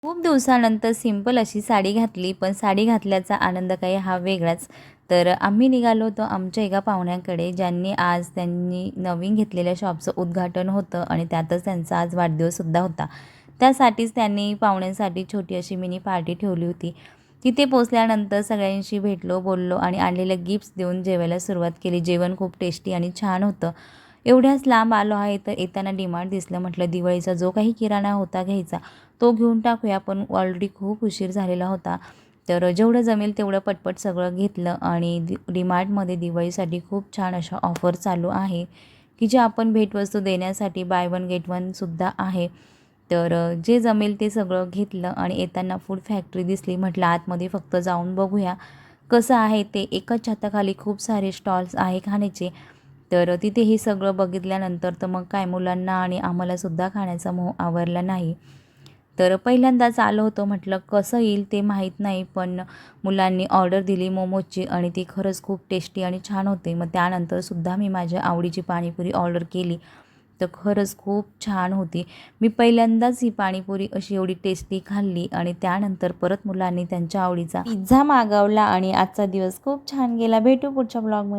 खूप दिवसानंतर सिंपल अशी साडी घातली, पण साडी घातल्याचा आनंद काही हा वेगळाच. तर आम्ही निघालो होतो आमच्या एका पाहुण्याकडे, ज्यांनी आज त्यांनी नवीन घेतलेल्या शॉपचं उद्घाटन होतं आणि त्यातच त्यांचा आज वाढदिवससुद्धा होता. त्यासाठीच त्यांनी पाहुण्यांसाठी छोटी अशी मिनी पार्टी ठेवली होती. तिथे पोहोचल्यानंतर सगळ्यांशी भेटलो, बोललो आणि आणलेले गिफ्ट्स देऊन जेवायला सुरुवात केली. जेवण खूप टेस्टी आणि छान होतं. एवढ्याच लांब आलो आहे तर येताना डीमार्ट दिसलं. म्हटलं दिवाळीचा जो काही किराणा होता घ्यायचा तो घेऊन टाकूया, पण ऑलरेडी खूप उशीर झालेला होता. तर जेवढं जमेल तेवढं पटपट सगळं घेतलं आणि डीमार्टमध्ये दिवाळीसाठी खूप छान अशा ऑफर चालू आहे, की जे आपण भेटवस्तू देण्यासाठी बाय वन गेट वनसुद्धा आहे. तर जे जमेल ते सगळं घेतलं आणि येताना फूड फॅक्टरी दिसली. म्हटलं आतमध्ये फक्त जाऊन बघूया कसं आहे ते. एकाच छताखाली खूप सारे स्टॉल्स आहे खाण्याचे. तर तिथे हे सगळं बघितल्यानंतर तर मग काय मुलांना आणि आम्हालासुद्धा खाण्याचा मोह आवरला नाही. तर पहिल्यांदाच आलो होतो, म्हटलं कसं येईल ते माहीत नाही, पण मुलांनी ऑर्डर दिली मोमोजची आणि ती खरंच खूप टेस्टी आणि छान होते. मग त्यानंतरसुद्धा मी माझ्या आवडीची पाणीपुरी ऑर्डर केली, तर खरंच खूप छान होती. मी पहिल्यांदाच ही पाणीपुरी अशी एवढी टेस्टी खाल्ली आणि त्यानंतर परत मुलांनी त्यांच्या आवडीचा पिझ्झा मागवला आणि आजचा दिवस खूप छान गेला. भेटू पुढच्या ब्लॉगमध्ये.